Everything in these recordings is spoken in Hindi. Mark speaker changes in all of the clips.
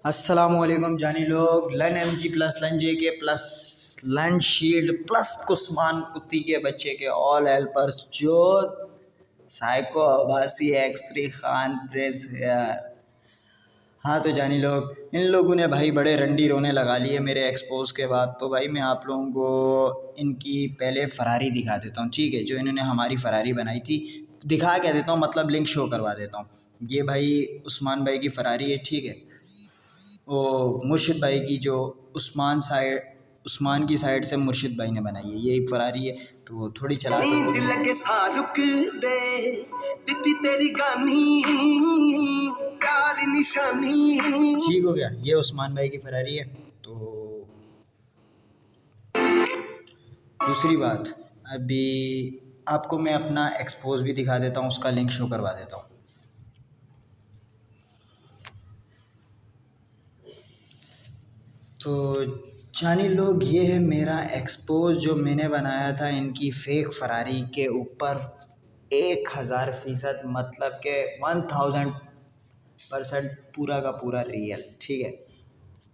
Speaker 1: अस्सलामुअलैकुम जानी लोग। लन एम जी प्लस लन जे के प्लस लन शील्ड प्लस कुस्मान कुत्ती के बच्चे के ऑल हेल्पर्स जो साइको अब्बासी एक्सरी खान प्रेस है यार। हाँ तो जानी लोग, इन लोगों ने भाई बड़े रंडी रोने लगा लिए मेरे एक्सपोज के बाद। तो भाई मैं आप लोगों को इनकी पहले फ़रारी दिखा देता हूँ, ठीक है। जो इन्होंने हमारी फ़रारी बनाई थी दिखा क्या देता हूँ, मतलब लिंक शो करवा देता हूँ। ये भाई उस्मान भाई की फ़रारी है, ठीक है। वो मुर्शिद भाई की, जो उस्मान की साइड से मुर्शिद भाई ने बनाई है, ये फरारी है। तो थोड़ी चला
Speaker 2: नींद लगे सारुक दे दिती तेरी गानी प्यार निशानी।
Speaker 1: ठीक हो गया, ये उस्मान भाई की फरारी है। तो दूसरी बात, अभी आपको मैं अपना एक्सपोज भी दिखा देता हूँ, उसका लिंक शो करवा देता हूँ। तो जानी लोग, ये है मेरा एक्सपोज जो मैंने बनाया था इनकी फेक फरारी के ऊपर 1000%, मतलब के 1000% पूरा का पूरा रियल, ठीक है।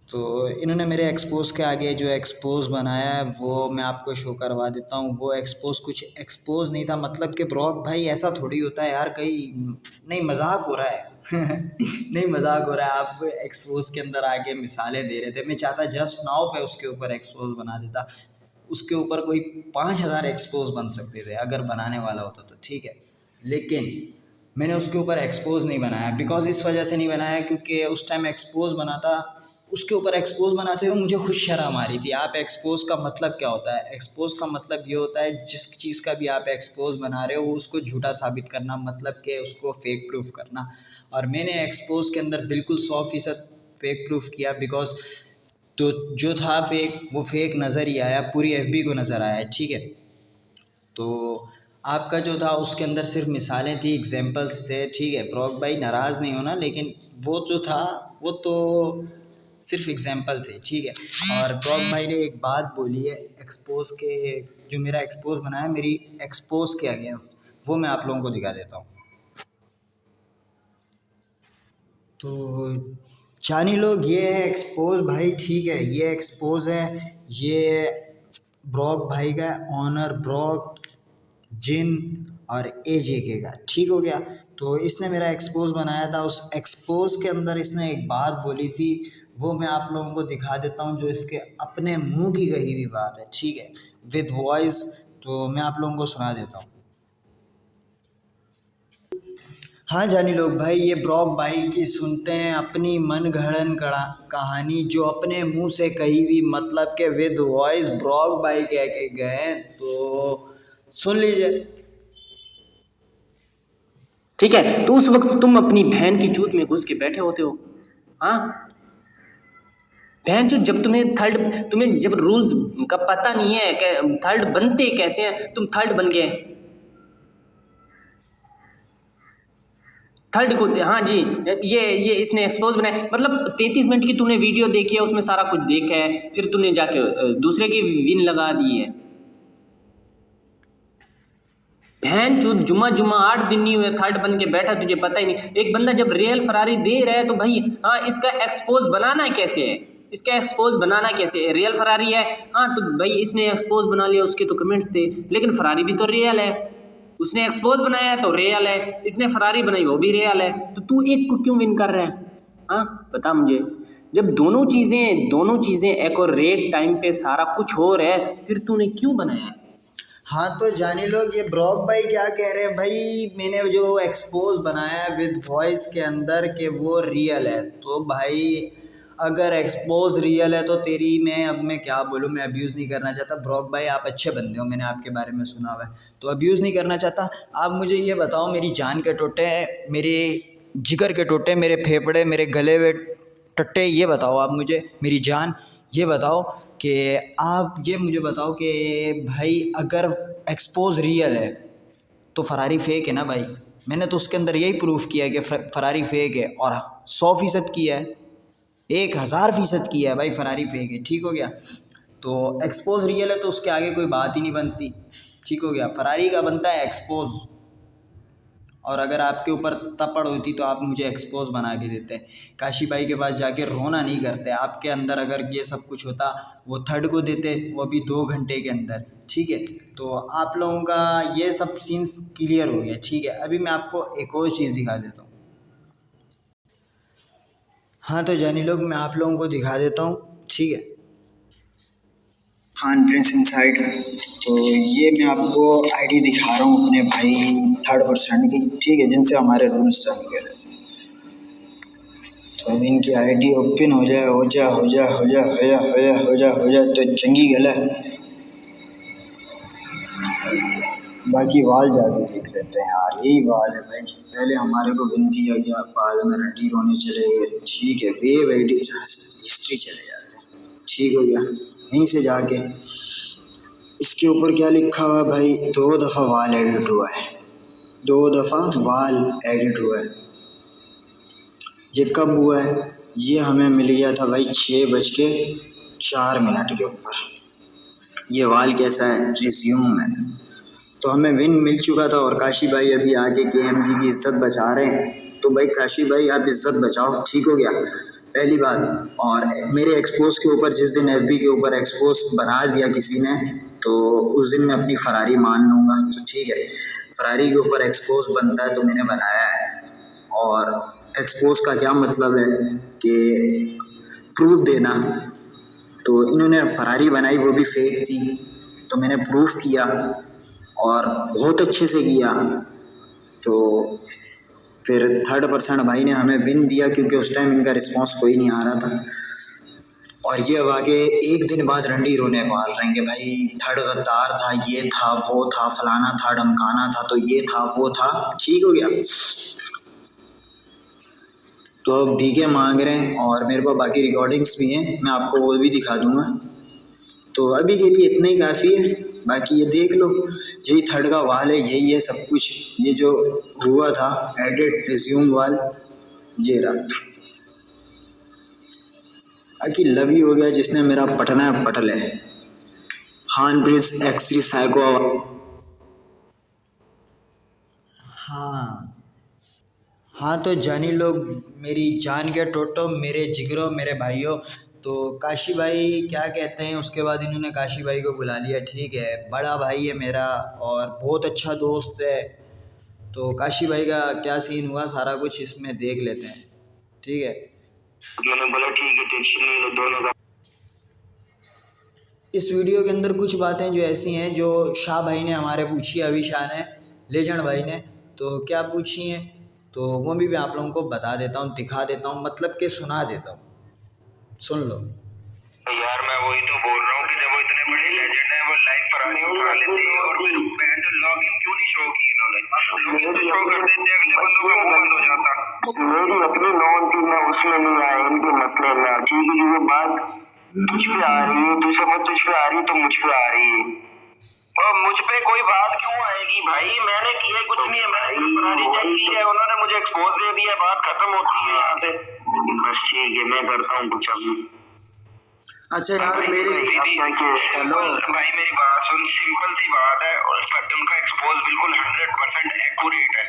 Speaker 1: तो इन्होंने मेरे एक्सपोज के आगे जो एक्सपोज बनाया है वो मैं आपको शो करवा देता हूँ। वो एक्सपोज कुछ एक्सपोज नहीं था, मतलब कि ब्रॉक भाई ऐसा थोड़ी होता है यार, कहीं नहीं मजाक हो रहा है नहीं मजाक हो रहा है। आप एक्सपोज के अंदर आके मिसालें दे रहे थे, मैं चाहता जस्ट नाउ पे उसके ऊपर एक्सपोज बना देता। उसके ऊपर कोई 5000 एक्सपोज बन सकते थे अगर बनाने वाला होता तो, ठीक है। लेकिन मैंने उसके ऊपर एक्सपोज नहीं बनाया, बिकॉज इस वजह से नहीं बनाया क्योंकि उस टाइम एक्सपोज बना था, उसके ऊपर एक्सपोज बनाते हुए मुझे खुद शर्म आ रही थी। आप एक्सपोज का मतलब क्या होता है? एक्सपोज का मतलब ये होता है जिस चीज़ का भी आप एक्सपोज बना रहे हो उसको झूठा साबित करना, मतलब कि उसको फेक प्रूफ करना। और मैंने एक्सपोज के अंदर बिल्कुल 100% फेक प्रूफ किया, बिकॉज तो जो था फेक वो फेक नज़र ही आया, पूरी एफबी को नज़र आया, ठीक है। तो आपका जो था उसके अंदर सिर्फ मिसालें थी, एग्जांपल्स थे, ठीक है। ब्रॉक भाई नाराज़ नहीं होना, लेकिन वो जो था वो तो सिर्फ एग्जांपल थे, ठीक है। और ब्रॉक भाई ने एक बात बोली है एक्सपोज के, जो मेरा एक्सपोज बनाया मेरी एक्सपोज के अगेंस्ट, वो मैं आप लोगों को दिखा देता हूँ। तो जानी लोग, ये है एक्सपोज भाई, ठीक है। ये एक्सपोज है, ये ब्रॉक भाई का ऑनर ब्रॉक जिन और AJK का, ठीक हो गया। तो इसने मेरा एक्सपोज बनाया था, उस एक्सपोज के अंदर इसने एक बात बोली थी, वो मैं आप लोगों को दिखा देता हूँ, जो इसके अपने मुंह की कही हुई बात है, ठीक है, विद वॉइस। तो मैं आप लोगों को सुना देता हूँ। हाँ जानी लोग भाई, ये ब्रॉक भाई की सुनते हैं अपनी मन गढ़ंत कहानी, जो अपने मुंह से कही हुई, मतलब के विद वॉइस ब्रॉक भाई कह के गए। तो सुन लीजिए।
Speaker 3: ठीक है। तो उस वक्त तुम अपनी बहन की चूत में घुस के बैठे होते हो। हाँ, बहन चूत, जब तुम्हें जब रूल्स का पता नहीं है कि थर्ड बनते कैसे हैं, तुम थर्ड बन गए थर्ड को। हाँ जी, ये इसने एक्सपोज बनाया, मतलब 33 मिनट की तूने वीडियो देखी है, उसमें सारा कुछ देखा है, फिर तूने जाके दूसरे की विन लगा दी है। बहन चूत, जुम्मा 8 दिन नहीं हुए थर्ड बन के बैठा, तुझे पता ही नहीं। एक बंदा जब रियल फरारी दे रहा है तो भाई हाँ, इसका एक्सपोज बनाना कैसे है, इसका एक्सपोज बनाना कैसे है? रियल फरारी है, हाँ तो भाई इसने एक्सपोज बना लिया, उसके तो कमेंट्स थे, लेकिन फरारी भी तो रियल है। उसने एक्सपोज बनाया तो रियल है, इसने फरारी बनाई वो भी रियल है, तो तू एक को क्यों विन कर रहा है? हाँ बता मुझे। जब दोनों चीज़ें एक्यूरेट टाइम पे सारा कुछ हो रहा है, फिर तूने क्यों बनाया है?
Speaker 1: हाँ तो जानी लोग, ये ब्रॉक भाई क्या कह रहे हैं भाई, मैंने जो एक्सपोज बनाया है विद वॉइस के अंदर के वो रियल है। तो भाई अगर एक्सपोज रियल है तो तेरी, मैं क्या बोलूँ, मैं अब्यूज़ नहीं करना चाहता। ब्रॉक भाई आप अच्छे बंदे हो, मैंने आपके बारे में सुना हुआ है, तो अब्यूज़ नहीं करना चाहता। आप मुझे ये बताओ, मेरी जान के टोटे, मेरे जिगर के टोटे, मेरे फेफड़े, मेरे गले में टट्टे, ये बताओ आप मुझे, मेरी जान, ये बताओ कि आप ये मुझे बताओ कि भाई अगर एक्सपोज रियल है तो फरारी फेक है ना भाई। मैंने तो उसके अंदर यही प्रूफ किया है कि फरारी फेक है, और 100% किया है, 1000% किया है भाई, फरारी फेक है, ठीक हो गया। तो एक्सपोज रियल है तो उसके आगे कोई बात ही नहीं बनती, ठीक हो गया। फरारी का बनता है एक्सपोज, और अगर आपके ऊपर तपड़ होती तो आप मुझे एक्सपोज बना के देते। काशी भाई के पास जाके रोना नहीं करते। आपके अंदर अगर ये सब कुछ होता वो थर्ड को देते, वो भी 2 घंटे के अंदर, ठीक है। तो आप लोगों का ये सब सीन्स क्लियर हो गया, ठीक है। अभी मैं आपको एक और चीज़ दिखा देता हूँ। हाँ तो जानी लोग, मैं आप लोगों को दिखा देता हूँ, ठीक है।
Speaker 4: Khan Prince inside. तो ये मैं आपको आईडी दिखा रहा हूँ अपने भाई थर्ड पर्सन की, ठीक है, जिनसे हमारे रूल्स चल गए। तो अब इनकी आईडी ओपन हो जाए तो चंगी गला। बाकी वाल जाके देख लेते हैं यार, यही वाल है भाई। पहले हमारे को विन किया गया, बाद में रंडी रोने चले गए, ठीक है। वेव आईडी हिस्ट्री चले जाते हैं, ठीक हो गया। यहीं से जाके इसके ऊपर क्या लिखा हुआ है भाई, 2 दफ़ा वाल एडिट हुआ है, 2 दफ़ा वाल एडिट हुआ है। ये कब हुआ है? ये हमें मिल गया था भाई 6:04 के ऊपर। ये वाल कैसा है? रिज्यूम है। तो हमें विन मिल चुका था और काशी भाई अभी आके KMG की इज्जत बचा रहे हैं। तो भाई काशी भाई आप इज्जत बचाओ, ठीक हो गया, पहली बात। और मेरे एक्सपोज के ऊपर जिस दिन FB के ऊपर एक्सपोज बना दिया किसी ने, तो उस दिन मैं अपनी फरारी मान लूँगा, तो ठीक है। फरारी के ऊपर एक्सपोज बनता है तो मैंने बनाया है। और एक्सपोज का क्या मतलब है कि प्रूफ देना। तो इन्होंने फरारी बनाई, वो भी फेक थी, तो मैंने प्रूफ किया और बहुत अच्छे से किया। तो फिर थर्ड पर्सन भाई ने हमें विन दिया, क्योंकि उस टाइम इनका रिस्पांस कोई नहीं आ रहा था। और ये अब आगे 1 दिन बाद रंडी रोने पाल रहेंगे भाई, थर्ड गद्दार था, ये था, वो था, फलाना था, डमकाना था, तो ये था, वो था, ठीक हो गया। तो अब भीखे मांग रहे हैं और मेरे पास बाकी रिकॉर्डिंग्स भी हैं, मैं आपको वो भी दिखा दूंगा। तो अभी के लिए इतना ही काफ़ी है, बाकी ये देख लो, यही थर्ड का वाल है, यही है सब कुछ। ये जो हुआ था एडिट रिज्यूम वाल, ये रहा। बाकी लव ही हो गया, जिसने मेरा पटना है पट ले। खान प्रिंस एक्सरी साइको।
Speaker 1: हाँ तो जानी लोग, मेरी जान के टोटो, मेरे जिगरों, मेरे भाइयों, तो काशी भाई क्या कहते हैं, उसके बाद इन्होंने काशी भाई को बुला लिया, ठीक है। बड़ा भाई है मेरा और बहुत अच्छा दोस्त है। तो काशी भाई का क्या सीन हुआ सारा कुछ इसमें देख लेते हैं, ठीक है।
Speaker 4: मैंने बोला ठीक है, टेंशन नहीं लो, दोनों का।
Speaker 1: इस वीडियो के अंदर कुछ बातें जो ऐसी हैं जो शाह भाई ने हमारे पूछी, अभी शाह ने, लेजेंड भाई ने, तो क्या पूछी हैं तो वो भी मैं आप लोगों को बता देता हूँ, दिखा देता हूँ, मतलब कि सुना देता हूँ, सुन लो।
Speaker 4: यार मैं वही तो बोल रहा हूँ कि जब वो इतने बड़े लेजेंड है, वो लाइव फरारी उठा लेते हैं और फिर बैंड लॉगिन क्यों नहीं शो की इन्होंने? लॉगिन तो शो कर देते, अगले बंदों का मुंह बंद हो जाता। मेरी अपनी नॉन थी, मैं उसमें नहीं आया इनके मसले में, ठीक है। ये बात तुझ पे आ रही है, तुझे मत तुझ पे आ रही तो मुझ पे आ रही है। और मुझ पे कोई बात क्यों आएगी भाई? मैंने किया कुछ नहीं है, मैंने सिर्फ फरारी चेक की है, उन्होंने मुझे एक्सपोज दे दिया, बात खत्म होती है यहाँ से। बस ठीक है, मैं करता हूँ कुछ अभी।
Speaker 2: अच्छा यार मेरे
Speaker 4: हेलो भाई, मेरी बात सुन, सिंपल सी बात है, और उनका एक्सपोज बिल्कुल 100% एक्यूरेट है।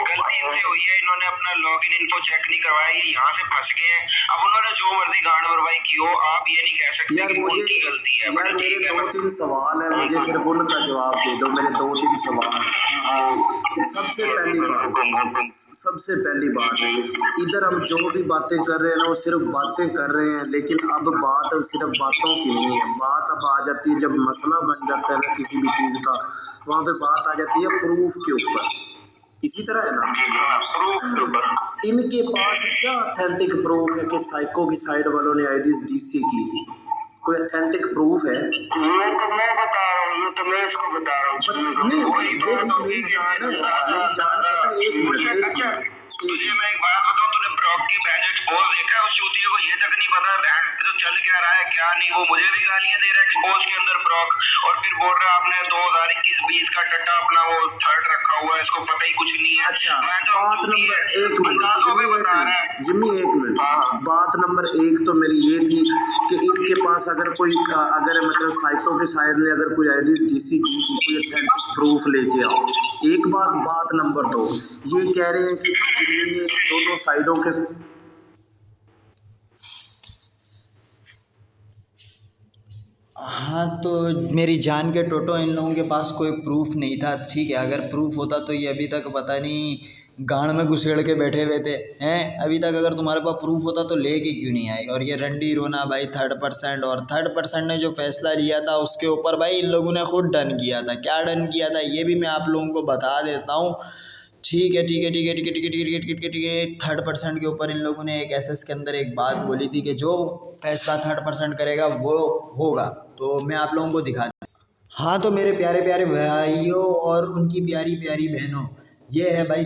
Speaker 4: गलती इनसे हुई है, इन्होंने अपना लॉगिन इन्फो चेक नहीं करवाई, यहाँ से फंस गए हैं। अब उन्होंने जो मर्जी गांड भरवाई की हो, आप ये नहीं कह सकते
Speaker 2: यार
Speaker 4: कि
Speaker 2: मुझे
Speaker 4: उनकी गलती है।
Speaker 2: यार मेरे 2-3 सवाल है, मुझे सिर्फ उनका जवाब दे दो, मेरे 2-3 सवाल। सबसे पहली बात, इधर हम जो भी बातें कर रहे हैं ना, वो सिर्फ बातें कर रहे हैं, लेकिन अब बात सिर्फ बातों की नहीं है। बात अब आ जाती है जब मसला बन जाता है ना किसी भी चीज़ का, वहाँ पे बात आ जाती है प्रूफ के ऊपर। इसी तरह है ना, इनके पास क्या ऑथेंटिक प्रूफ है कि साइको की साइड वालों ने आईडीज DC की थी? कोई ऑथेंटिक प्रूफ है?
Speaker 4: ये तो मैं बता रहा हूँ, ये तो मैं इसको बता रहा हूँ।
Speaker 2: नहीं देख, मेरी जान है, मेरी जान पता है, एक मिनट
Speaker 4: तुझे मैं एक बात बताऊं, तूने ब्रॉक की बहन एक्सपोज देखा है? उस चूतिए को ये तक नहीं पता बहन तो चल क्या रहा है क्या नहीं। वो मुझे भी गालियां दे रहा है एक्सपोज के अंदर ब्रॉक, और फिर बोल रहा है आपने 2021-20 का टट्टा अपना वो थर्ड रखा हुआ है, इसको पता ही कुछ नहीं है।
Speaker 2: अच्छा,
Speaker 4: मैं तो
Speaker 2: बात नंबर 1 मिनट, जिम्मी 1 मिनट, बात नंबर 1 तो मेरी ये थी कि इनके पास अगर कोई अगर मतलब साइटों के साइड ने अगर कोई आईडीज डीसी की थी, कोई ऑथेंटिक प्रूफ लेके आओ। एक बात नंबर 2 ये कह रहे हैं कि जिम्मी ने दोनों साइडों के
Speaker 1: हाँ, तो मेरी जान के टोटो इन लोगों के पास कोई प्रूफ नहीं था, ठीक है। अगर प्रूफ होता तो ये अभी तक पता नहीं गांड में घुसेड़ के बैठे हुए थे हैं। अभी तक अगर तुम्हारे पास प्रूफ होता तो लेके क्यों नहीं आए। और ये रंडी रोना भाई 3rd% और 3rd% ने जो फैसला लिया था उसके ऊपर भाई इन लोगों ने खुद डन किया था। क्या डन किया था ये भी मैं आप लोगों को बता देता हूँ, ठीक है। 3rd% के ऊपर इन लोगों ने एक एसएस के अंदर एक बात बोली थी कि जो फैसला 3rd% करेगा वो होगा। तो मैं आप लोगों को दिखा, हाँ तो मेरे प्यारे प्यारे भाइयों और उनकी प्यारी प्यारी बहनों, ये है भाई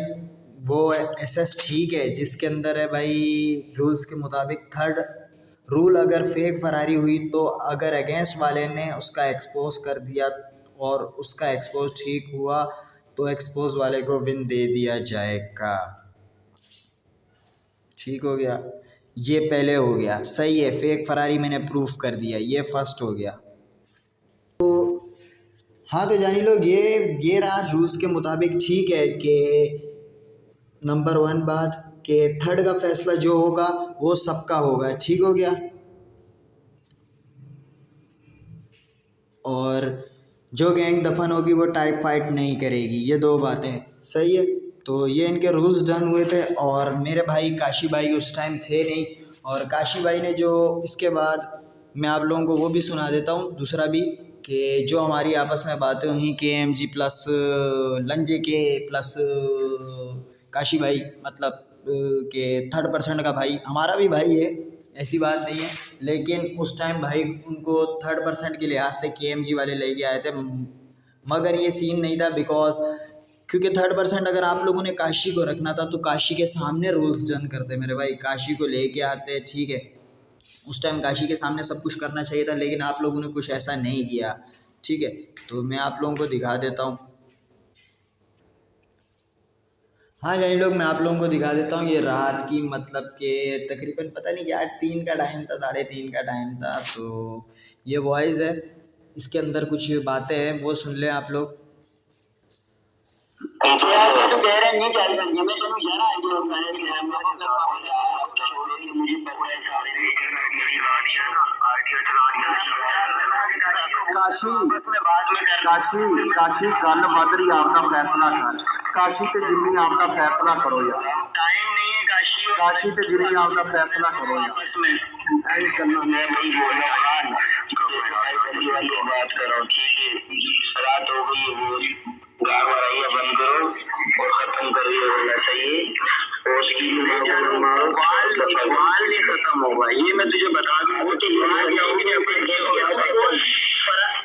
Speaker 1: वो एसएस, ठीक है, जिसके अंदर है भाई रूल्स के मुताबिक 3rd रूल अगर फेक फरारी हुई तो अगर अगेंस्ट वाले ने उसका एक्सपोज कर दिया और उसका एक्सपोज ठीक हुआ तो एक्सपोज वाले को विन दे दिया जाएगा। ठीक हो गया, ये पहले हो गया, सही है। फेक फरारी मैंने प्रूफ कर दिया, ये फर्स्ट हो गया। तो हाँ तो जानी लोग ये रहा रूल्स के मुताबिक, ठीक है। कि नंबर 1 बात कि 3rd का फैसला जो होगा वो सबका होगा, ठीक हो गया। और जो गैंग दफन होगी वो टाइप फाइट नहीं करेगी, ये 2 बातें सही है। तो ये इनके रूल्स डन हुए थे और मेरे भाई काशी भाई उस टाइम थे नहीं। और काशी भाई ने जो इसके बाद मैं आप लोगों को वो भी सुना देता हूँ दूसरा भी, कि जो हमारी आपस में बातें हुई KMG प्लस लंजे के प्लस काशी भाई, मतलब कि 3rd% का भाई हमारा भी भाई है, ऐसी बात नहीं है। लेकिन उस टाइम भाई उनको 3rd% के लिहाज से KMG वाले लेके आए थे, मगर ये सीन नहीं था बिकॉज क्योंकि 3rd% अगर आप लोगों ने काशी को रखना था तो काशी के सामने रूल्स डन करते मेरे भाई, काशी को लेके आते, ठीक है। उस टाइम काशी के सामने सब कुछ करना चाहिए था, लेकिन आप लोगों ने कुछ ऐसा नहीं किया, ठीक है। तो मैं आप लोगों को दिखा देता हूँ, हाँ जानी लोग मैं आप लोगों को दिखा देता हूँ। ये रात की मतलब कि तकरीबन पता नहीं क्या 3 का टाइम था, 3:30 का टाइम था। तो ये वॉइस है, इसके अंदर कुछ बातें हैं वो सुन लें आप लोग।
Speaker 4: यार तो कह रहे नहीं चल सकते, मैं तेनू यार आइडिया बता रहा हूं, मेरा मुझे पता है सारे मेरी गाड़ियां ना आइडिया चला
Speaker 2: काशी गल बद रही, आपका फैसला कर। काशी ते जिम्मी आपका फैसला करो यार,
Speaker 4: टाइम नहीं है।
Speaker 2: काशी ते जिम्मी आपका फैसला करो यार।
Speaker 4: आपस में ऐड करना, मैं वही बोल रहा हूं, बात करो, ठीक है। रात हो गई, वो गाँव वाला बंद करो और खत्म करिए, होना चाहिए। और उसकी बाल नहीं खत्म होगा, ये मैं तुझे बता दूं। वो तो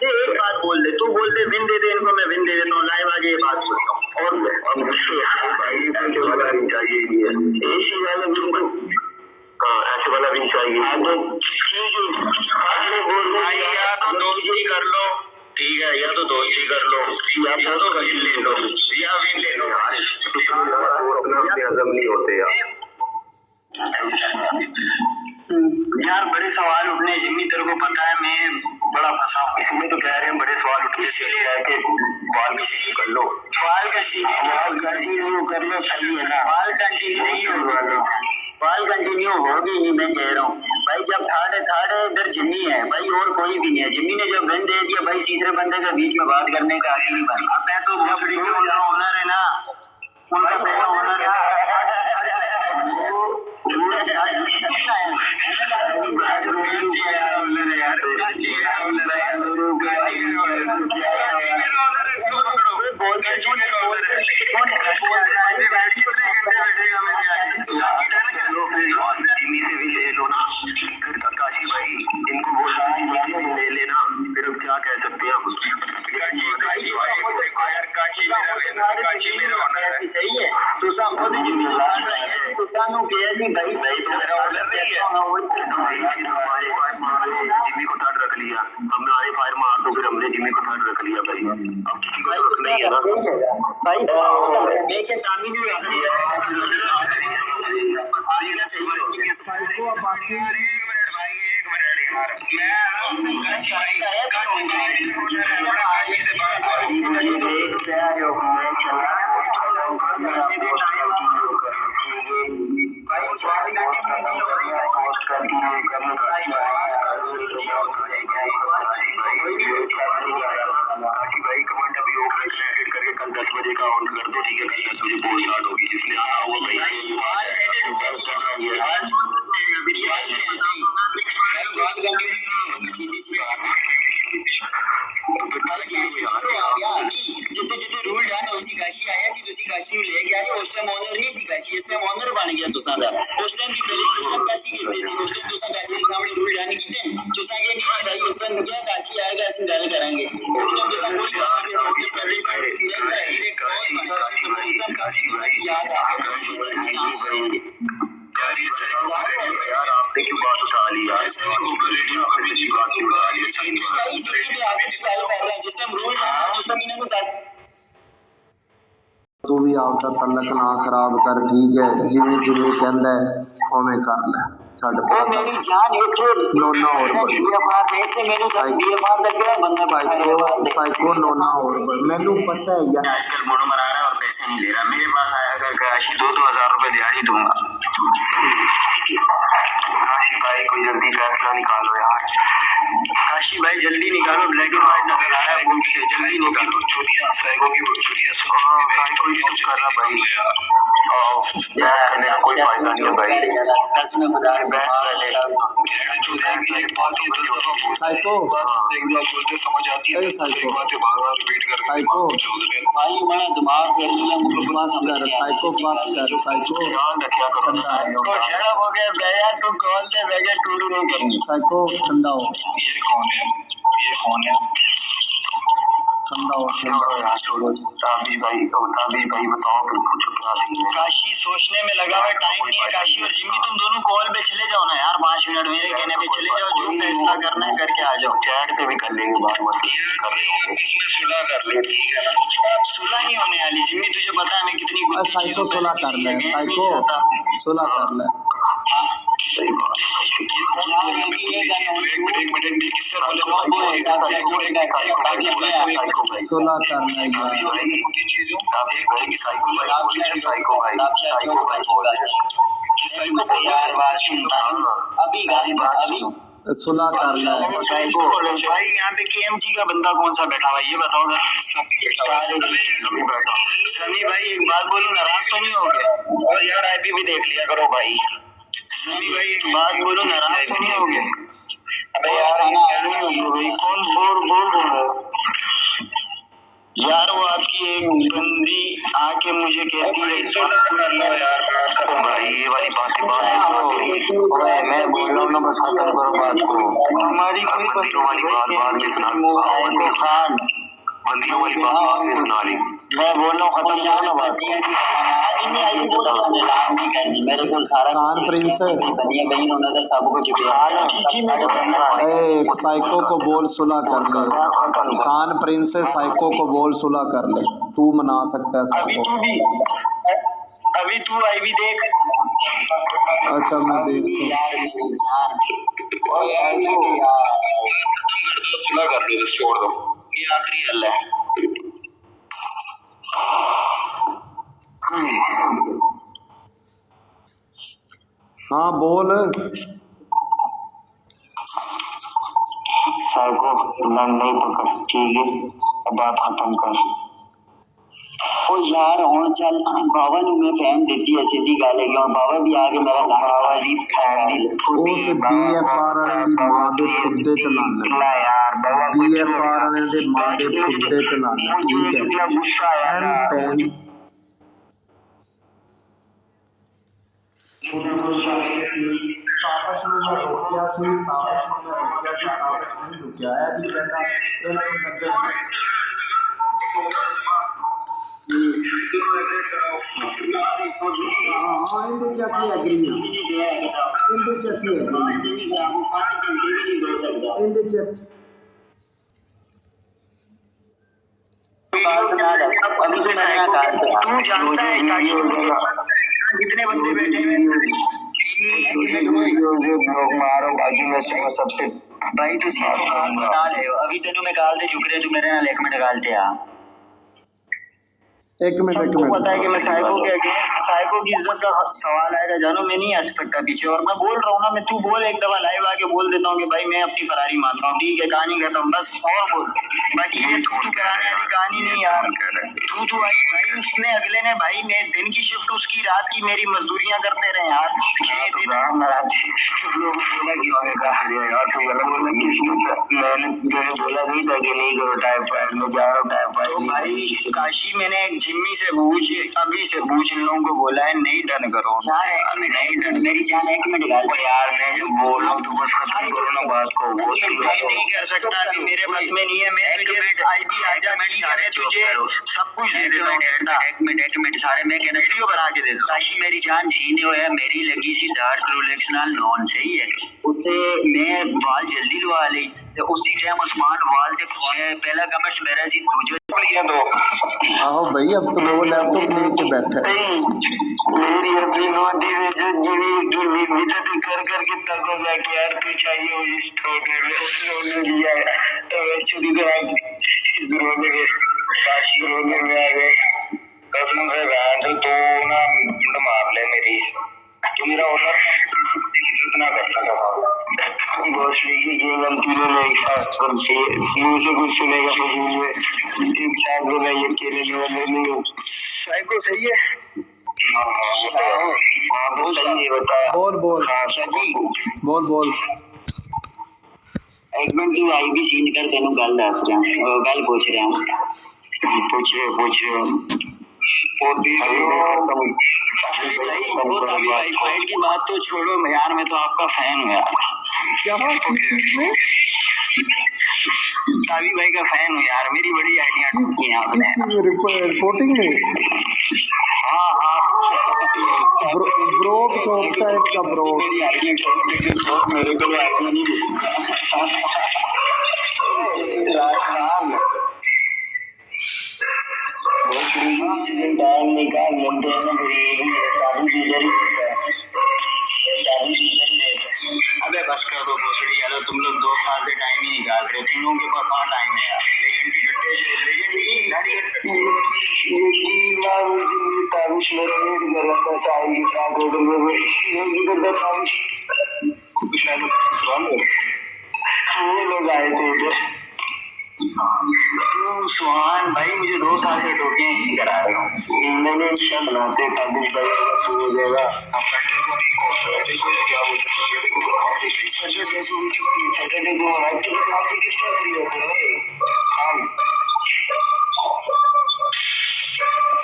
Speaker 4: एक बात बोल दे, तू बोल दे विन दे दे इनको, मैं विन दे देता हूँ, लाइव आज ये बात बोलता हूँ। और ऐसी वाला बिल्कुल, हाँ ऐसे वाला विन चाहिए। तो ठीक है, या तो दोस्ती कर लो, ठीक है, या तो दोस्ती कर लो, या तो विन ले लो, या विन ले लो। हजम नहीं होते यार, बड़े सवाल उठने जिम्मी, तेरे को पता है मैं बड़ा फंसा हूँ, इसमें तो कह रहे हैं बड़े सवाल उठने, इसीलिए बाल किसी कर लो, बाल का कंटिन्यू कर लो, सही है ना। बाल कंटिन्यू नहीं होगा, बाल कंटिन्यू होगी नहीं, मैं कह रहा हूँ भाई। जब थर्ड इधर जिम्मी है भाई, और कोई भी नहीं है। जिम्मी ने जब विन दे दिया भाई, तीसरे बंदे के बीच में बात करने का हक नहीं बना। अब मैं तो भोसड़ी के ओनर है ना, उनका पहला ओनर काशी भाई, इनको बोल ले लेना, फिर अब क्या कह सकते हैं हम। सही है, तुसा खुद जिम्मेदार है, तुसा नु के ऐसी भाई भाई तो मेरा ऑर्डर नहीं है।
Speaker 2: जिम्मी को थर्ड रख लिया, हमने आए फायर मार तो फिर हमने जिम्मी को थर्ड रख लिया भाई। अब किसी को तो रखना ही है ना भाई, मैं क्या काम ही नहीं आती है। साइको अब्बासी भाई कमेंट अभी ऑपरेशन एडिट करके कल 10 बजे का ऑन कर दो, ठीक है? कल 10 बजे बोर्ड स्टार्ट होगी, जिसने आना होगा भाई जितने जितने रूल डन उसी काशी आया सी तुसी काशी नु लेके आए। उस टाइम ओनर नहीं सी काशी, इस टाइम ओनर बन गया तुसा दा। उस टाइम की पहले उस टाइम काशी कीते सी, उस टाइम तुसा काशी के सामने रूल डन कीते, तुसा के नहीं भाई उस टाइम क्या काशी आएगा ਅਸੀਂ ਗੱਲ करेंगे। उस टाइम तुसा कोई काम के नोटिस कर रही सारे किया है ये कौन मतलब काशी भाई याद आ गया यार आपने क्यों बात उठा ली यार, रेडियो पर भी बात उठा ली सही भी आगे की ਗੱਲ कर रहे हैं जिस टाइम रूल उस टाइम इन्हें तो तू भी आपका तलक ना खराब कर, ठीक है? जिम्मी जिम्मी कहंदा है ओवें कर ले छੱਡ ओ मेरी जान इथे नोना और बीएफआर देखते मेनू बीएफआर दा केड़ा बंदा साइको नोना और मेनू पता है यार आजकल मोनो मरा रहा है और पैसे नहीं ले रहा। मेरे पास आया अगर काशी 2-2 हज़ार रुपए दिहाड़ी दूंगा। काशी भाई कोई जल्दी फैसला निकालो यार, काशी भाई जल्दी निकालो, ब्लैक एंड व्हाइट नजर आ रहा है, जल्दी निकालो। चोरियां साइको की चोरियां कर रहा भाई यार, कोई फायदा नहीं है भाई। कसम खुदा की साइको बोलते समझ आती है साइको बातें बार-बार रिपीट कर साइको भाई बड़ा दिमाग कर लिया मुझे बस कर साइको बस कर साइको ध्यान रखिया करो साइको शराब हो गया बे यार तू कॉल दे बगैर टूडू नहीं करनी साइको ठंडा हो। ये कौन है ठंडा हो यार छोड़ो साबी भाई बताओ फिर कुछ क्या सीन है। काशी सोचने में लगा हुआ टाइम नहीं है। काशी और जिम्मी तुम दोनों कॉल पे चले जाओ ना यार, 5 मिनट मेरे कहने पे चले जाओ, जो फैसला करना है करके आ जाओ। चैट पे भी कर लेंगे बात, मत कर रहे हो सुलह कर ले, ठीक है ना? सुलह नहीं होने वाली जिम्मी, तुझे पता है मैं कितनी साइको सुलह कर ले, साइको सुलह कर ले। सही बात सुलह करना सुलह करना है भाई। यहाँ पे केएमजी का बंदा कौन सा बैठा हुआ ये बताओ ना। समी भाई एक बात बोलो, नाराज तो नहीं हो गए? और यार आईपी भी देख लिया करो भाई। समी भाई एक बात बोलो, नाराज तो नहीं हो गए? अबे यार कौन बोल रहा है यार? वो आपकी एक बंदी आके मुझे कहती है कर लो यार भाई, ये वाली बातें मैं बोल रहा हूँ ना, बस खत्म करो बात को। हमारी कोई बंदियों वाली बात में सुना खान बंदियों वाली बात में सुना ली। मैं बोल रहा हूँ खत्म करो ना बात। मेरे को खान प्रिंस साइको को बोल सुलह कर ले, खान प्रिंस साइको को बोल सुलह कर ले, तू मना सकता है साइको। अभी तू आईवी देख। अच्छा मैं देख सुलह कर दे, छोड़ दो, ये आखिरी हल है। हाँ बोल साइको, नहीं पकड़, ठीक है बात खत्म कर। ओ यार हुण चल बाबा नु मैं फैन देती है, सीधी गल है कि बाबा भी आके मेरा बाबा दी फैन उस बीएफआर वाले दी मां दे खुदे चलाने यार, बीएफआर वाले दे मां दे खुदे चलाने, ठीक है? एम पेन तापस ਨੂੰ ਮੈਂ ਰੋਕਿਆ ਸੀ, ਤਾਪਸ ਨਹੀਂ ਰੁਕਿਆ ਹੈ ਵੀ ਕਹਿੰਦਾ ਇਹਨਾਂ ਨੂੰ ਲੱਗਣ हाँ इंदे च असली एग्री इंदे च असली इंदे च
Speaker 4: अभी तो मैंने कहा
Speaker 2: तू जानता है काशी में कितने बंदे बैठे हुए
Speaker 4: लोग मारो बाकी मैं सबसे भाई तू ना ले अभी तेनू मैं गाल दे चुक रहे तू मेरे नाल 1 मिनट गाल दे आ सबको पता है कि मैं साइको के अगेंस्ट साइको की इज्जत का सवाल आएगा जानो मैं नहीं हट सकता पीछे और मैं बोल रहा हूँ ना मैं तू बोल एक दफा लाइव आके बोल देता हूँ कि भाई मैं अपनी फरारी मानता हूँ ठीक है कहानी खत्म बस और बोल बाकी ये तू कराने वाली कहानी नहीं यार तू आई भाई उसने अगले ने भाई मैं दिन की शिफ्ट उसकी रात की मेरी मजदूरियां करते रहे यार मैंने बोला नहीं था कि नहीं करो टाइम पास में जा रहा हूँ टाइम पास तो भाई काशी मैंने जिम्मी से पूछ अभी से पूछ इन लोगों को बोला है नहीं डन करो नहीं डन मेरी जान 1 मिनट गाल यार मैं जो बोल रहा हूँ तो बस खत्म करो ना बात को नहीं कर सकता अभी मेरे बस में नहीं है मैं तुझे आईडी आजा मैं तुझे सब कुछ दे देता हूँ 1 मिनट सारे मैं कहना वीडियो बना के दे दूँ काशी मेरी जान सीने होया मेरी लगी सी दाढ़ रोलेक्स नाल नॉन सही है उत्ते मैं वाल जल्दी लवा ली ते उसी टाइम उस्मान वाल ते पहला कमेंट मेरा सी दूजे
Speaker 2: आहो भाई अब तो वो लैपटॉप लेके बैठा है
Speaker 4: मेरी अपनी नोटी में जो जीवी की विधि कर करके तक हो गया कि यार तू चाहिए हो इस ठोकर में उस लोग ने लिया है तो मैं चुरी करा इस रोने में काशी रोने में आ गए कसम से बैठ तो ना मार ले मेरी तो मेरा ऑनर इतना करता था बॉस की ये गलती ने मेरे साथ करके मुंह से कुछ सुनेगा तो मुझे एक साथ में मैं ये अकेले वाले नहीं हूँ साइको सही है हाँ तो सही है बता
Speaker 2: बोल बोल
Speaker 4: 1 मिनट तू आई भी सीन कर तेनू गल दस रहा गल पूछ रहा पूछ रहे वो ताबी भाई फाइट की बात तो छोड़ो यार मैं तो आपका फैन हूँ यार
Speaker 2: क्या
Speaker 4: ताबी भाई का फैन हूँ यार मेरी बड़ी आइडिया की है आपने
Speaker 2: रिपोर्टिंग में
Speaker 4: हाँ
Speaker 2: ब्रो टॉप टाइप का ब्रो
Speaker 4: मेरी आइडिया मेरे को आइडिया नहीं टाइम निकाल लेते हैं ना अबे बस कर दो भोसड़ी यार तुम लोग 2 साल से टाइम ही निकाल रहे हो तुम लोगों के पास कहाँ टाइम है यार लेजेंड की गट्टे ताबिश मेरा नहीं गलत पैसा आएगी 7 करोड़ में ये गड्ढा ताबिश कुछ वो लोग आए थे तो सुहान भाई मुझे 2 साल से टोके ही करा रहे हो मैंने शब्द बनाते ताबिश भाई शुरू हो जाएगा सैटरडे को क्या बोलते सैटरडे को आपकी किस तरह करी होती हाँ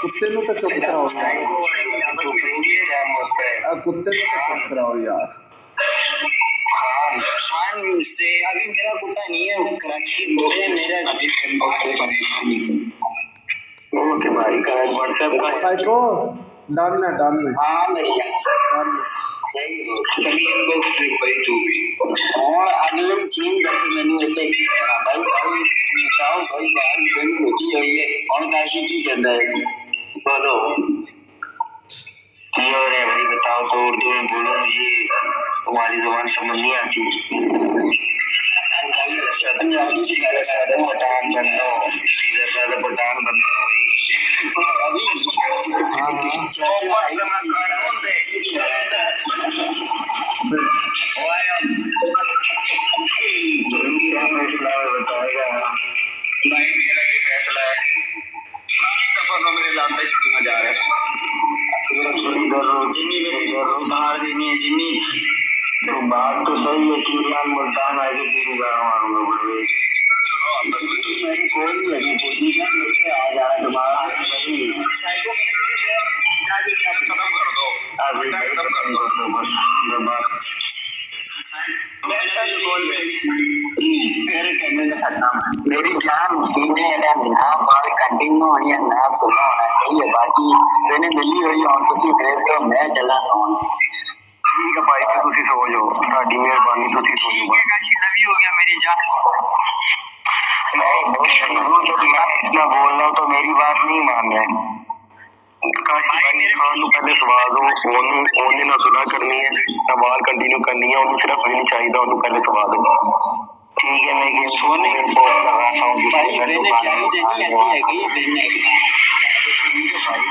Speaker 2: कुत्ते में तो चुप कराओ कुत्ते में तो चुप कराओ यार
Speaker 4: खान से अभी मेरा कुत्ता नहीं है कराची के मेरा अभी ओके भाई का व्हाट्सएप का
Speaker 2: साइको डालना
Speaker 4: हाँ मेरी कभी इनबॉक्स देख भाई तू भी और अगले सीन जैसे मैंने इतने की करा भाई बताओ भाई बाहर दिन होती है और काशी की कहता है बोलो क्यों रे भाई बताओ तो उर्दू में बोलो मुझे तुम्हारी जुबान समझ नहीं आती पठान बनो सीधा साधा पठान बनो बताएगा भाई मेरा ये फैसला है सारी दफा तो मेरे लाते छुट्टी में जा रहे जिम्मी में बाहर देनी है जिम्मी तो बात तो सही है कि यार मुल्तान आके तेरी गाँव मारूंगा बोले सुनो बस मेरी कोई नहीं लगी पूरी क्या मुझे आ जाए तुम्हारा साइको खत्म कर दो अभी खत्म कर दो बस बात
Speaker 5: मेरी जान सीने ना बाल कंटिन्यू होनी है ना सुना होना चाहिए बाकी मैंने मिली हुई और ਤੁਸੀਂ ਫੇਰ ਤੋਂ मैं चला हूं ठीक है भाई तो ਤੁਸੀਂ सो जाओ ਤੁਹਾਡੀ ਮਿਹਰਬਾਨੀ ਤੁਸੀਂ सो जाओ काशी लव यू हो गया मेरी जान नहीं जब मैं इतना बोल रहा हूं तो मेरी बात नहीं मान रहे काशी भाई मेरे को पहले सवाल दो ओने ना सुना करनी है ना बाल कंटिन्यू करनी है उन्हें सिर्फ नहीं चाहिए उन्हें पहले सवाल दो ठीक है मैं ये सोने लगाता हूँ भाई मैंने क्या ही देखी अच्छी है कि मैंने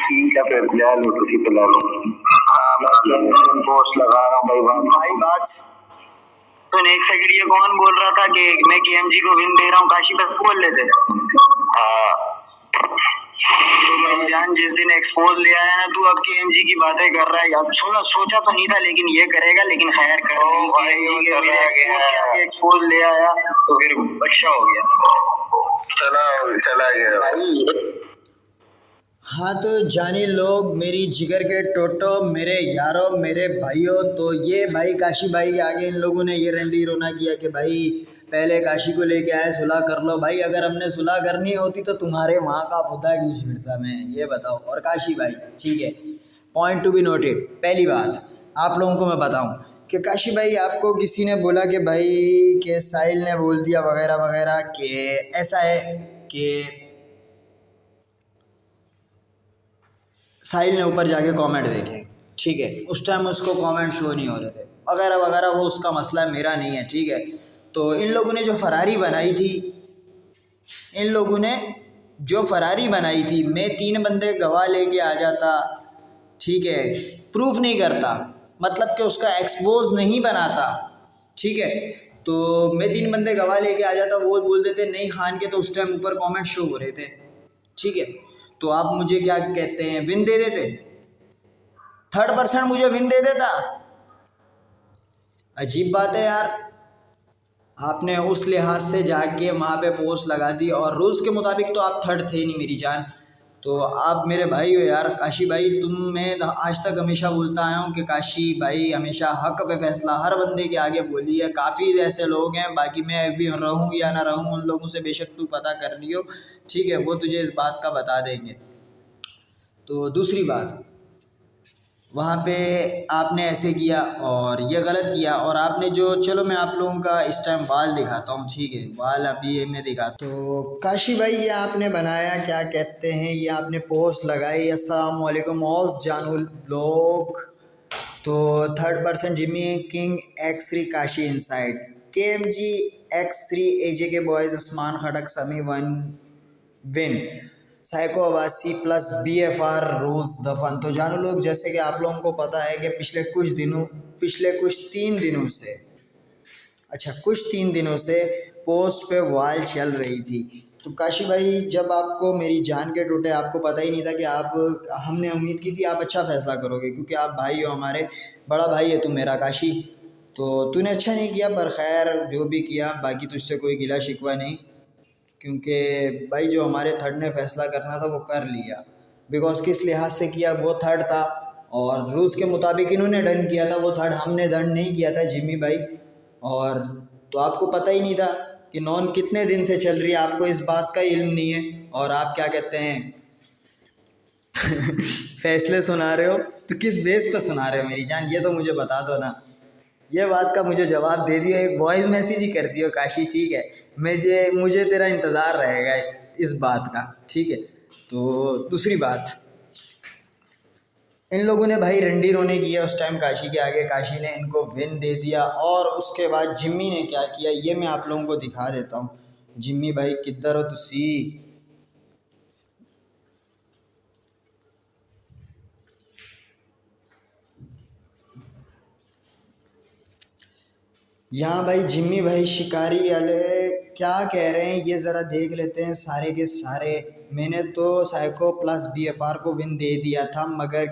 Speaker 5: ठीक है फिर ले लो तुसी पे ले लो हां मैं पोस्ट लगा रहा हूं भाई बात तो एक सेकंड ये कौन बोल रहा था कि मैं केएमजी को विन दे रहा हूं काशी पे बोल लेते हां तो भाई जान जिस दिन एक्सपोज ले आया ना तू अब केएमजी की बातें कर रहा है यार सुनो सोचा तो नहीं था लेकिन ये करेगा लेकिन खैर कर भाई एक्सपोज ले आया तो फिर अच्छा हो गया चला गया भाई।
Speaker 1: हाँ तो जानी लोग मेरी जिगर के टोटो मेरे यारों मेरे भाइयों, तो ये भाई काशी भाई के आगे इन लोगों ने ये रंडी रोना किया कि भाई पहले काशी को लेके आए सुलह कर लो। भाई अगर हमने सुलह करनी होती तो तुम्हारे वहाँ का खुदा की छिड़सा में ये बताओ। और काशी भाई ठीक है, पॉइंट टू बी नोटेड। पहली बात आप लोगों को मैं बताऊं कि काशी भाई आपको किसी ने बोला कि भाई के साहिल ने बोल दिया वगैरह वगैरह कि ऐसा है कि साहिल ने ऊपर जाके कमेंट देखे, ठीक है, उस टाइम उसको कमेंट शो नहीं हो रहे थे वगैरह वगैरह, वो उसका मसला है मेरा नहीं है, ठीक है। तो इन लोगों ने जो फरारी बनाई थी मैं 3 बंदे गवाह लेके आ जाता, ठीक है, प्रूफ नहीं करता मतलब कि उसका एक्सपोज नहीं बनाता, ठीक है। तो मैं 3 बंदे गवाह लेके आ जाता, वो बोल देते नहीं खान के, तो उस टाइम ऊपर कमेंट शो हो रहे थे, ठीक है। तो आप मुझे क्या कहते हैं, विन दे देते, 3rd पर्सन मुझे विन दे देता। अजीब बात है यार, आपने उस लिहाज से जाके वहाँ पे पोस्ट लगा दी और रूल्स के मुताबिक तो आप 3rd थे नहीं मेरी जान। तो आप मेरे भाई हो यार काशी भाई, मैं आज तक हमेशा बोलता आया हूँ कि काशी भाई हमेशा हक पे फैसला हर बंदे के आगे बोली है। काफ़ी ऐसे लोग हैं, बाकी मैं भी रहूँ या ना रहूँ उन लोगों से बेशक तू पता कर लियो, ठीक है, वो तुझे इस बात का बता देंगे। तो दूसरी बात, वहाँ पे आपने ऐसे किया और ये गलत किया, और आपने जो, चलो मैं आप लोगों का इस टाइम बाल दिखाता हूँ, ठीक है, बाल अभी ये मैं दिखाता। तो काशी भाई ये आपने बनाया, क्या कहते हैं, ये आपने पोस्ट लगाई, अस्सलाम वालेकुम ऑल जानू लोग। तो 3rd person Jimmy king X3 Kashi inside KMG X3 AJ के बॉयज़ उस्मान खटक समी 1 विन साइको अवासी प्लस BFR रूल्स दफन। तो जानू लोग, जैसे कि आप लोगों को पता है कि पिछले कुछ 3 दिनों से पोस्ट पे वाल चल रही थी। तो काशी भाई जब आपको मेरी जान के टूटे, आपको पता ही नहीं था कि हमने उम्मीद की थी आप अच्छा फैसला करोगे, क्योंकि आप भाई हो, हमारे बड़ा भाई है तू मेरा काशी। तो तूने अच्छा नहीं किया, पर खैर जो भी किया, बाकी तुझसे कोई गिला शिकवा नहीं, क्योंकि भाई जो हमारे 3rd ने फैसला करना था वो कर लिया। बिकॉज किस लिहाज से किया, वो 3rd था और रूल्स के मुताबिक इन्होंने डन किया था, वो 3rd हमने डन नहीं किया था जिम्मी भाई। और तो आपको पता ही नहीं था कि नॉन कितने दिन से चल रही है, आपको इस बात का इल्म नहीं है, और आप क्या कहते हैं फैसले सुना रहे हो। तो किस बेस पर सुना रहे हो मेरी जान, ये तो मुझे बता दो ना, ये बात का मुझे जवाब दे दियो, एक वॉइस मैसेज ही कर दियो काशी, ठीक है, मुझे तेरा इंतज़ार रहेगा इस बात का, ठीक है। तो दूसरी बात, इन लोगों ने भाई रंडी रोने किया उस टाइम काशी के आगे, काशी ने इनको विन दे दिया। और उसके बाद जिम्मी ने क्या किया ये मैं आप लोगों को दिखा देता हूँ। जिम्मी भाई किधर हो तुसी, यहाँ भाई जिम्मी भाई शिकारी वाले क्या कह रहे हैं ये ज़रा देख लेते हैं सारे के सारे। मैंने तो साइको प्लस BFR को विन दे दिया था, मगर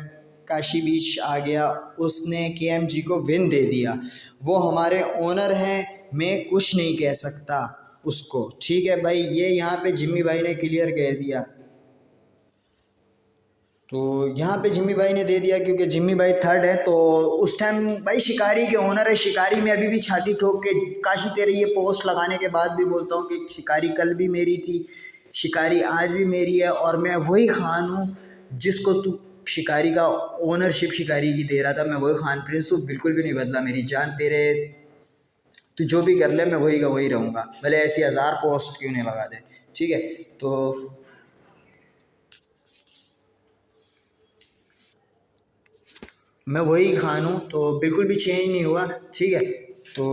Speaker 1: काशी बीच आ गया, उसने KMG को विन दे दिया। वो हमारे ओनर हैं, मैं कुछ नहीं कह सकता उसको, ठीक है भाई। ये यहाँ पे जिम्मी भाई ने क्लियर कह दिया। तो यहाँ पे जिम्मी भाई ने दे दिया क्योंकि जिम्मी भाई थर्ड है। तो उस टाइम भाई शिकारी के ओनर है, शिकारी में अभी भी छाती ठोक के काशी तेरे ये पोस्ट लगाने के बाद भी बोलता हूँ कि शिकारी कल भी मेरी थी, शिकारी आज भी मेरी है, और मैं वही खान हूँ जिसको तू शिकारी का ओनरशिप शिकारी की दे रहा था। मैं वही खान प्रिंस हूँ, बिल्कुल भी नहीं बदला मेरी जान। तेरे तू जो भी कर ले मैं वही का वही रहूँगा, भले ऐसी 1000 पोस्ट क्यों नहीं लगा दे, ठीक है। तो मैं वही खान हूँ, तो बिल्कुल भी चेंज नहीं हुआ, ठीक है। तो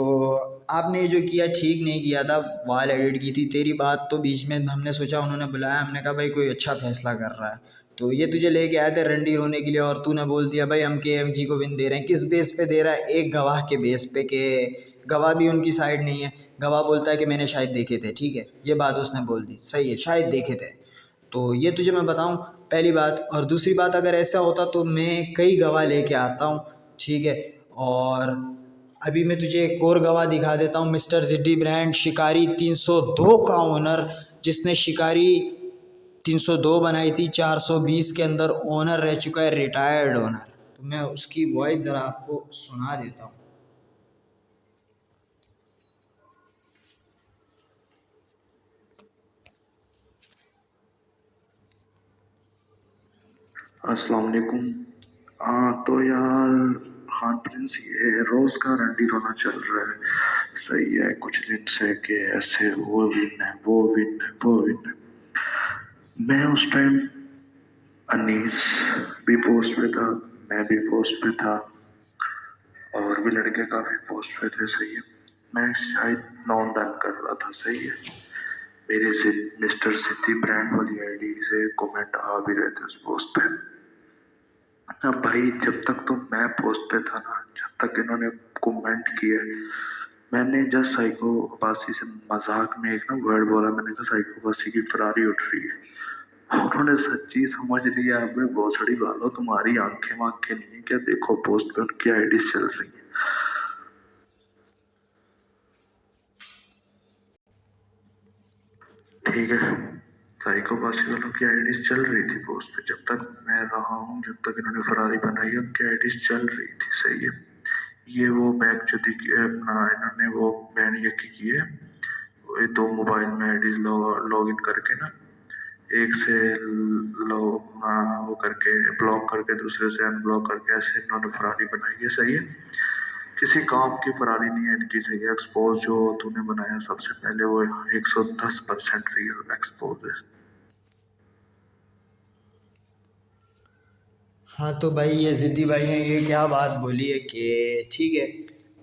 Speaker 1: आपने जो किया ठीक नहीं किया था, वाल एडिट की थी तेरी बात, तो बीच में हमने सोचा, उन्होंने बुलाया, हमने कहा भाई कोई अच्छा फैसला कर रहा है, तो ये तुझे लेके आए थे रंडी रोने के लिए, और तूने बोल दिया भाई हम KMG को विन दे रहे हैं। किस बेस पे दे रहा है? एक गवाह के बेस पे, के गवाह भी उनकी साइड नहीं है। गवाह बोलता है कि मैंने शायद देखे थे, ठीक है, ये बात उसने बोल दी, सही है, शायद देखे थे। तो ये तुझे मैं बताऊं पहली बात, और दूसरी बात, अगर ऐसा होता तो मैं कई गवाह लेके आता हूँ, ठीक है। और अभी मैं तुझे एक और गवाह दिखा देता हूँ, मिस्टर जिड्डी ब्रांड, शिकारी 302 का ओनर, जिसने शिकारी 302 बनाई थी, 420 के अंदर ओनर रह चुका है, रिटायर्ड ओनर। तो मैं उसकी वॉइस ज़रा आपको सुना देता हूँ।
Speaker 6: अस्सलाम वालेकुम। हाँ तो यार खान प्रिंस ये रोज का रंडी रोना चल रहा है, सही है, कुछ दिन से कि ऐसे वो विन है वो विन है वो विन है। मैं उस टाइम अनीस भी पोस्ट पे था, मैं भी पोस्ट पे था, और भी लड़के काफी पोस्ट पे थे, सही है। मैं शायद नॉन डन कर रहा था, सही है। मेरे से मिस्टर सिद्धि ब्रांड वाली आईडी से कमेंट आ भी रहे थे उस पोस्ट पे। अब भाई जब तक तो मैं पोस्ट पे था ना, जब तक इन्होंने कमेंट किया, मैंने जस्ट साइकोपासी से मजाक में एक ना वर्ड बोला, मैंने कहा साइकोपासी की फरारी उठ रही है। उन्होंने सच्ची समझ लिया, अब भोसड़ी वालों तुम्हारी आंखें वांखें नहीं है क्या, देखो पोस्ट पे उनकी आईडी चल रही है। ठीक है, साइकोपासी वालों की आईडीज चल रही थी पोस्ट पे, जब तक मैं रहा हूँ, जब तक इन्होंने फरारी बनाई उनकी आईडीज चल रही थी, सही है। ये वो बैग जो थी अपना, इन्होंने वो बैन ये की है, वो 2 मोबाइल में आईडीज लॉग इन करके ना, एक से वो करके ब्लॉक करके दूसरे से अनब्लॉक करके, ऐसे इन्होंने फरारी बनाई है, सही है। किसी काम की फरारी नहीं है इनकी, सही है। एक्सपोज जो तूने बनाया सबसे पहले वो 110% रियल एक्सपोज है।
Speaker 1: हाँ तो भाई ये ज़िद्दी भाई ने ये क्या बात बोली है कि ठीक है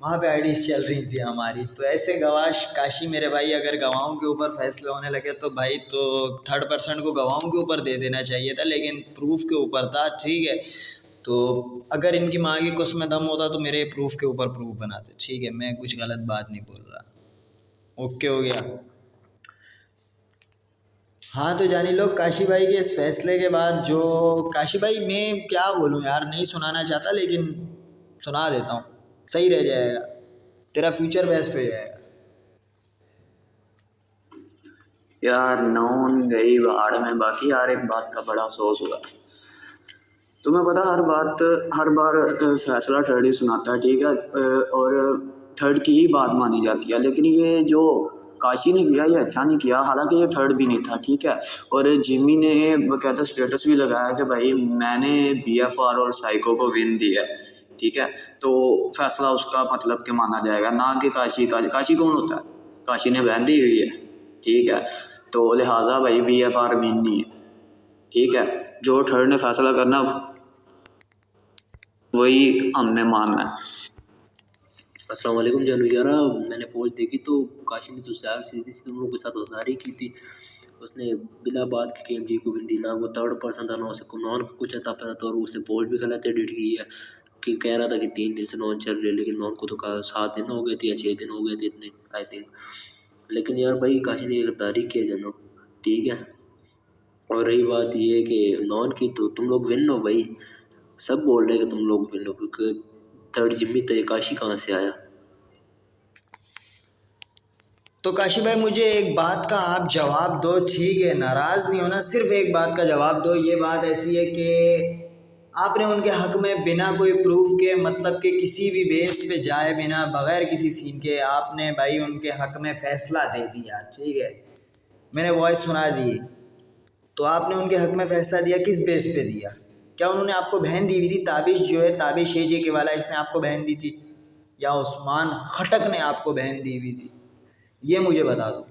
Speaker 1: वहाँ पे आईडीज चल रही थी हमारी, तो ऐसे गवाह काशी मेरे भाई, अगर गवाहों के ऊपर फैसले होने लगे तो भाई तो 3rd पर्सन को गवाहों के ऊपर दे देना चाहिए था, लेकिन प्रूफ के ऊपर था, ठीक है। तो अगर इनकी माँ की कुछ में दम होता तो मेरे प्रूफ के ऊपर प्रूफ बनाते, ठीक है, मैं कुछ गलत बात नहीं बोल रहा। ओके हो गया। हाँ तो जानी लोग, काशी भाई के इस फैसले के बाद जो, काशी भाई मैं क्या बोलूँ यार, नहीं सुनाना चाहता लेकिन सुना देता हूँ, सही रह जाएगा, तेरा फ्यूचर बेस्ट हो जाएगा।
Speaker 4: यार नॉन गई बाढ़ में, बाकी यार एक बात का बड़ा अफसोस हुआ। तुम्हें पता हर बार फैसला थर्ड ही सुनाता है, ठीक है, और थर्ड की ही बात मानी जाती है, लेकिन ये जो काशी ने किया ये अच्छा नहीं किया, हालांकि ये थर्ड भी नहीं था, ठीक है। और जिमी ने बकायदा स्टेटस भी लगाया कि भाई मैंने BFR और साइको को विन दिया है, ठीक है, तो फैसला उसका मतलब के माना जाएगा, ना कि काशी कौन होता है, काशी ने बहन दी हुई है, ठीक है। तो लिहाजा भाई BFR विन नहीं है, ठीक है, जो थर्ड ने फैसला करना वही हमने मानना है।
Speaker 3: अस्सलाम वालेकुम जानू यारा, मैंने पोस्ट देखी तो काशी ने तो यार सीधी सी तुम लोगों के साथ गद्दारी की थी। उसने बिना बात के KMG को विन दी, ना वो 3rd पर्सन था, ना उसको नॉन को कुछ आता पता था, और उसने पोस्ट भी गलत एडिट की है कि कह रहा था कि 3 दिन से नॉन चल रही है, लेकिन नॉन को तो कहा 7 दिन हो गए थे या 6 दिन हो गए थे इतने आई थिंक। लेकिन यार भाई काशी ने गद्दारी किया जानू, ठीक है। और रही बात ये कि नॉन की, तो तुम लोग विन हो भाई, सब बोल रहे हैं कि तुम लोग विन हो, क्योंकि 3rd जिम्मी तो काशी कहाँ से आया।
Speaker 1: तो काशी भाई मुझे एक बात का आप जवाब दो, ठीक है, नाराज़ नहीं होना, सिर्फ एक बात का जवाब दो। ये बात ऐसी है कि आपने उनके हक में बिना कोई प्रूफ के, मतलब कि किसी भी बेस पे जाए बिना, बगैर किसी सीन के, आपने भाई उनके हक में फ़ैसला दे दिया, ठीक है, मैंने वॉइस सुना दी, तो आपने उनके हक में फ़ैसला दिया, किस बेस पे दिया? क्या उन्होंने आपको बहन दी हुई थी? ताबिश जो है, ताबिश शेजे के वाला, इसने आपको बहन दी थी, या उस्मान खटक ने आपको बहन दी हुई थी? ये मुझे बता दो।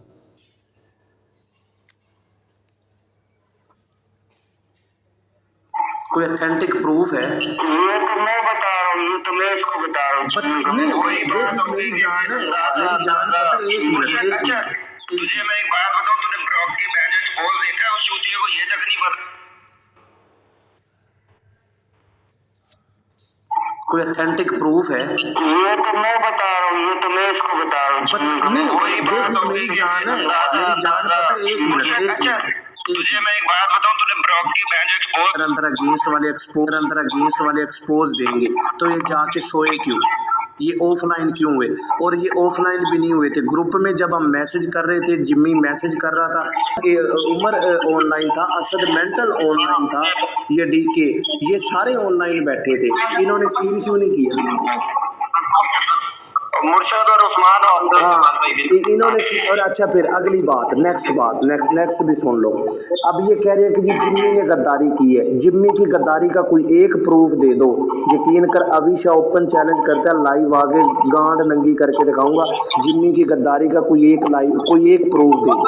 Speaker 2: कोई ऑथेंटिक प्रूफ है?
Speaker 5: ये तो मैं बता रहा हूँ, ये तो मैं इसको बता रहा हूँ।
Speaker 2: नहीं, देख मेरी जान है, मेरी जान, पता है, एक मिनट।
Speaker 5: तुझे मैं एक बात बताऊँ, तूने ब्रॉक की बहन एक्सपोज देखा, उस चूतिए को ये तक नहीं पता।
Speaker 2: कोई ऑथेंटिक प्रूफ है?
Speaker 5: ये तो मैं बता रहा हूँ, ये तो मैं इसको बता रहा हूँ।
Speaker 2: नहीं, देख मेरी जान है, मेरी जान, पता है, एक मिनट।
Speaker 5: तुझे मैं एक बात बताऊँ, तूने ब्रॉक की बहन एक्सपोज
Speaker 2: अंदर अगेंस्ट वाले एक्सपोज देंगे तो ये जाके सोए क्यों? ये ऑफलाइन क्यों हुए? और ये ऑफलाइन भी नहीं हुए थे, ग्रुप में जब हम मैसेज कर रहे थे, जिम्मी मैसेज कर रहा था, उमर ऑनलाइन था, असद मेंटल ऑनलाइन था, ये डीके, ये सारे ऑनलाइन बैठे थे, इन्होंने सीन क्यों नहीं किया?
Speaker 5: मुर्शद और उस्मान और
Speaker 2: हाँ, इन्होंने और अच्छा, फिर अगली बात, नेक्स्ट भी सुन लो। अब ये कह रहे हैं कि जी जिम्मी ने गद्दारी की है, जिम्मी की गद्दारी का कोई एक प्रूफ दे दो। यकीन कर, अविशा ओपन चैलेंज करता है, लाइव आगे गांड नंगी करके दिखाऊंगा, जिम्मी की गद्दारी का कोई एक प्रूफ दे दो।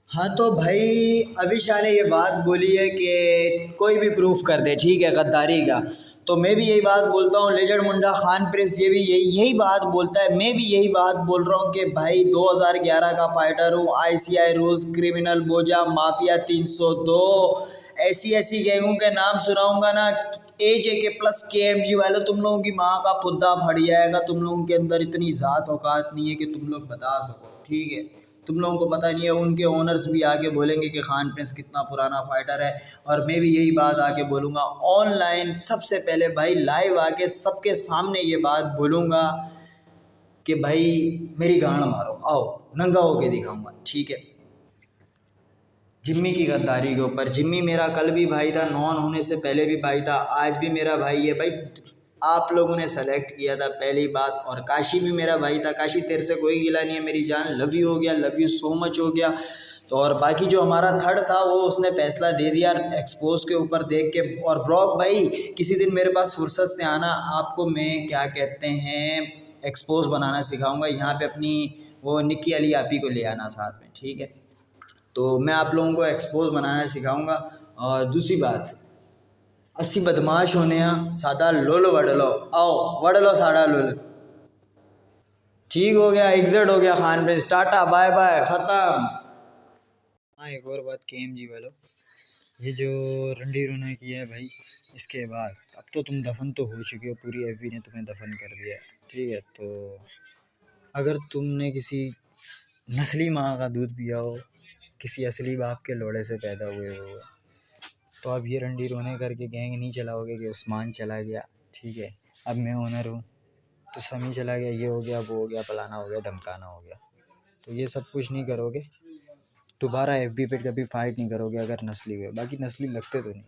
Speaker 1: हाँ तो भाई अविशा ने ये बात बोली है कि कोई भी प्रूफ कर दे, ठीक है, गद्दारी का, तो मैं भी यही बात बोलता हूँ। लेजेंड मुंडा खान प्रिंस ये भी यही बात बोलता है, मैं भी यही बात बोल रहा हूँ कि भाई 2011 का फाइटर हूँ, ICI रूल्स, क्रिमिनल, बोजा, माफिया 302, ऐसी गैंगों के नाम सुनाऊंगा ना, AJK प्लस KMG वाले, तुम लोगों की माँ का पुद्दा फट जाएगा। तुम लोगों के अंदर इतनी ज़ात औकात नहीं है कि तुम लोग बता सको, ठीक है, तुम लोगों को पता नहीं है। उनके ओनर्स भी आके बोलेंगे कि खान प्रिंस कितना पुराना फाइटर है, और मैं भी यही बात आके बोलूँगा ऑनलाइन, सबसे पहले भाई लाइव आके सबके सामने ये बात बोलूँगा कि भाई मेरी गांड मारो, आओ नंगा होके दिखाऊंगा, ठीक है। जिम्मी की गद्दारी के ऊपर, जिम्मी मेरा कल भी भाई था, नॉन होने से पहले भी भाई था, आज भी मेरा भाई है भाई। आप लोगों ने सेलेक्ट किया था, पहली बात, और काशी भी मेरा भाई था। काशी तेरे से कोई गिला नहीं है मेरी जान, लव यू हो गया, लव यू सो मच हो गया। तो और बाकी जो हमारा थर्ड था वो उसने फ़ैसला दे दिया एक्सपोज के ऊपर देख के। और ब्रॉक भाई किसी दिन मेरे पास फुर्सत से आना, आपको मैं क्या कहते हैं एक्सपोज बनाना सिखाऊंगा। यहाँ पे अपनी वो निक्की अली आपी को ले आना साथ में, ठीक है, तो मैं आप लोगों को एक्सपोज बनाना सिखाऊंगा। और दूसरी बात, 80 बदमाश होने सादा लोल वडलो, आओ वडलो साड़ा लोल, ठीक हो गया, एग्जिट हो गया Khan Prince, tata bye bye, ख़त्म। हाँ एक और बात, KMG वालों, ये जो रणधीर ने किया है भाई, इसके बाद अब तो तुम दफन तो हो चुके हो, पूरी FB ने तुम्हें दफन कर दिया, ठीक है। तो अगर तुमने किसी नस्ली माँ का दूध पिया हो, किसी असली बाप के लोड़े से पैदा हुए हो, तो अब ये रणधीर रोने करके गैंग नहीं चलाओगे कि उस्मान चला गया, ठीक है, अब मैं ओनर हूँ, तो समी चला गया, ये हो गया, वो हो गया, फलाना हो गया, धमकाना हो गया, तो ये सब कुछ नहीं करोगे। दोबारा FB पे कभी फाइट नहीं करोगे अगर नस्ली हुए, बाकी नस्ली लगते तो नहीं।